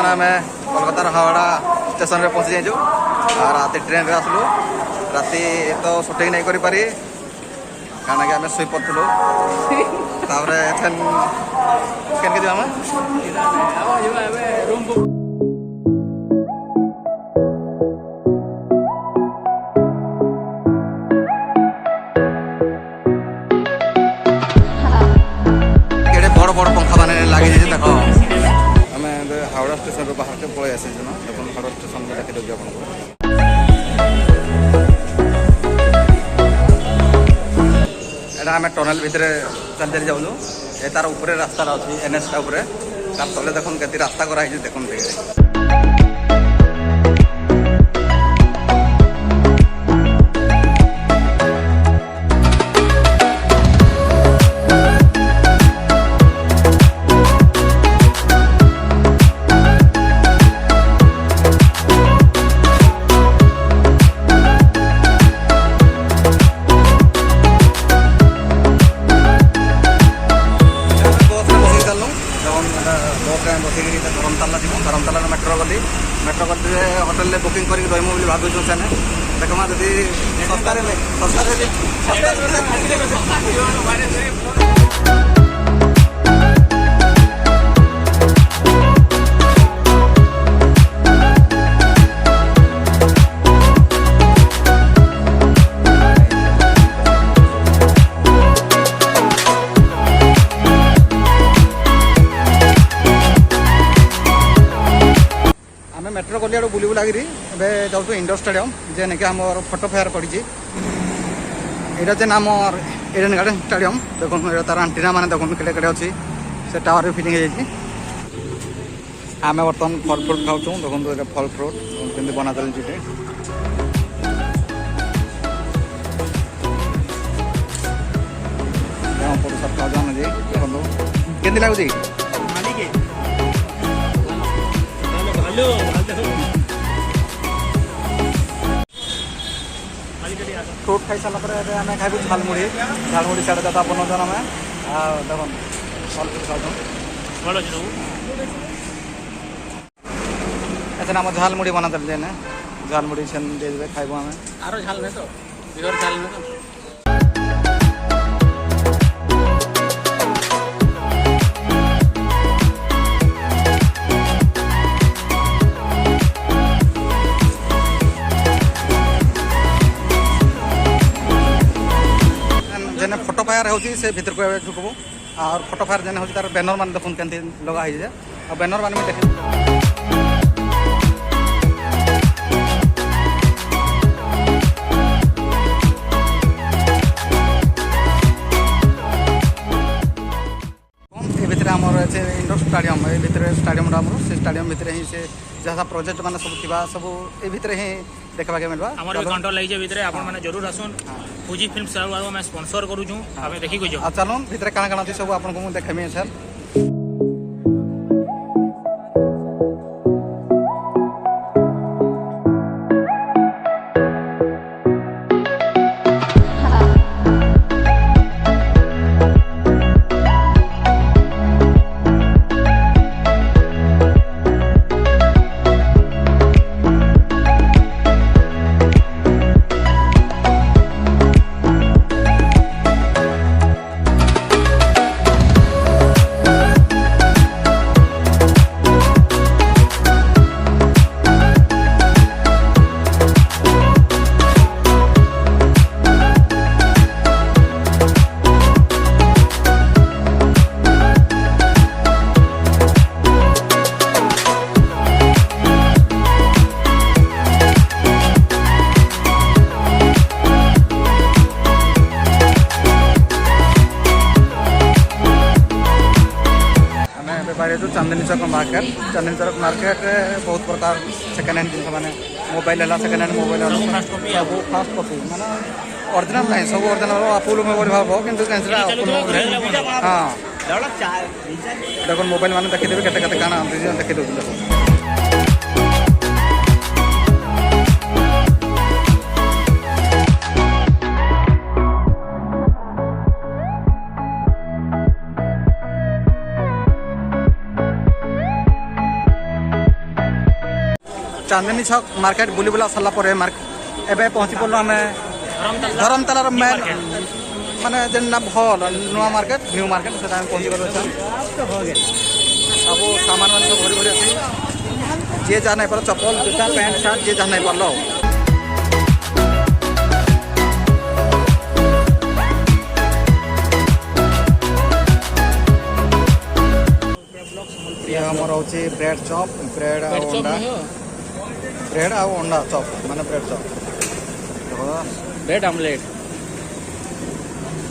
बर्तमान आम कोलकातार हावड़ा स्टेशन में पहुँची जाइए राति ट्रेन रे आसलु राति तो सुटिंग नहीं करी पारी कारण कि आम शुई पड़ू तापर केन के आम बड़ बड़ पंखा मान लगे देख आम हावड़ा स्टेशन रू बाहर के पलि आसी देख हावड़ा स्टेशन में देखी दूसरी आपको एटा आम टनल भितर चल चली जाऊँ ये तार ऊपर रास्ता अच्छी एनएच टा ऊपर तार तले देखुन के रास्ता कराई देखुन देखिए धर्मताल मेट्रो गली होटेल बुकिंग कर रही भागुँ से देखमा जदि मेट्रो गली आड़ बुली बुलाकि जाऊँ इंडोर स्टेडियम जे नहीं आम फोटो फेयर पड़ी यहाँ जे नाम एडेन गार्डन स्टेडियम देखो तार आंटीना मैंने देखो केड़े केड़े अच्छी से टावर भी फिटिंग हो आम बर्तमान फल फ्रुट खाऊँ देखो फल फ्रुट केमती बना चलती केमती लगुच फ्रूट खाई सारा आम खाइबू झालमुड़ी झालमुड़ी साढ़े दादा बनाऊन आम देख फल फ्रुट खाऊँ ऐसे आम झालमुड़ी बना चलते ना झालमुड़ी से दे खाइबू आम आरो झाल नहीं तो बिगर झाल नहीं तो जेने फोटो फायर होची से भीतर को ढुकबो और फोटो फायर जेने होची तार बैनर मान देखुन केनती लगा है और बैनर मान में देख इंडोर स्टेडियम ये भितर स्टेडियम आम से स्टेडियम भितर ही से जहाँ प्रोजेक्ट मान सब थी सब ये भितर ही देखा मिलवा आमर भी कंट्रोल लगी भितर आपण माने जरूर आसुन फूजी फिल्म साल मैं स्पॉन्सर करू छु हमें देखि को जो चलून भितर काना काना सब आपको देखेमी सर चांदनी चौक मार्केट बहुत प्रकार सेकेंड हैंड जिन मैंने मोबाइल है सेकेंड हैंड मोबाइल सब फास्ट कॉपी माने ओरिजिनल नहीं सब ओरिजिनल अपोलो मोबाइल भाव कि हाँ देखो मोबाइल मैंने देखीदेवी केते काना देखी दूसरे चांदनी छक मार्केट बुली बुला सरला परे एबे पहुँची पड़लो आम धरमतालार मेन माने जेनना भल नुआ मार्केट न्यू मार्केट से पहुँची गलो सब सामान मान सब भरी भरी अच्छी जे जा नहीं पार चप्पल जूता पैंट सार्ट जे जा नहीं पार्ल आमर हूँ ब्रेड चॉप ब्रेड आ अंडा चॉप माने ब्रेड चॉप ब्रेड ऑमलेट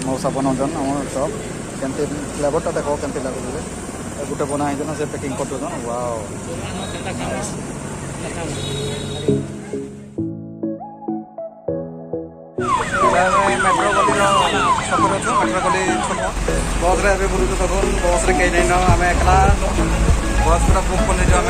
मौसा बनाऊन आम चॉप केमती फ्लेवरटा देख केमती लगुचे गोटे बना है से पैकिंग कर वाओ मेट्रो गली छक मेट्रो गली छक बस रे बुलूँ सब बस रे कहीं नहीं आम एकला बस पूरा बुक कर आम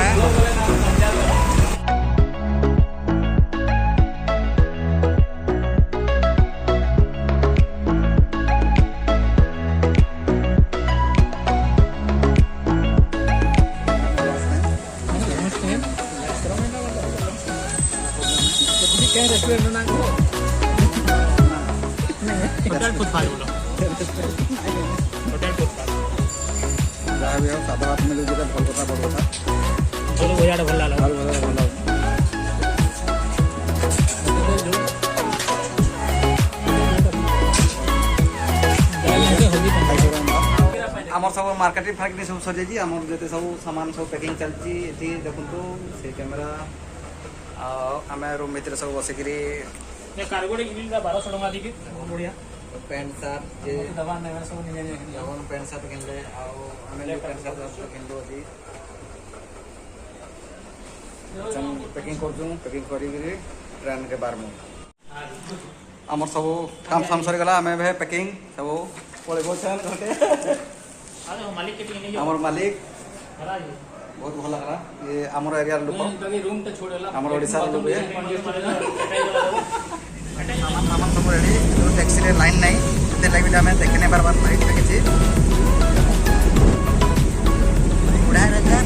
होटल फुटपाथ बोलो होटल फुटपाथ जहाँ भी हो सादा बात मिलूँ भल कथा बड़ कथा बोलो बजाड़ भल लागल भल भल भल आमर सब मार्केटिंग फार्केटिंग सब सजाई आम जो सब सामान सब पैकिंग चलती देखु से कैमेरा आम रूम भितर सब बसिकी कार्गोटे किनिला 1200 टका दिके बढ़िया पैंट सार्ट जे दवा नेवा सब निजे जवन पैंट सार्ट किनले आमे पैंट सार्ट किनलो अभी पैकिंग पैकिंग करी ट्रेन के बार में आमर सब काम साम सरी गला आमे भे पैकिंग सब पळे बोछन घटे अरे मालिक के नहीं आमर मालिक खरा जी बहुत भल लगा ये आमर एरिया लोक रूम तो छोड़ेला आमर ओडिसा लोक सामान सब रेडी टैक्सी रे लाइन नहीं से लगे आम देखने बार बार लाइट लगी बुढ़ा राजा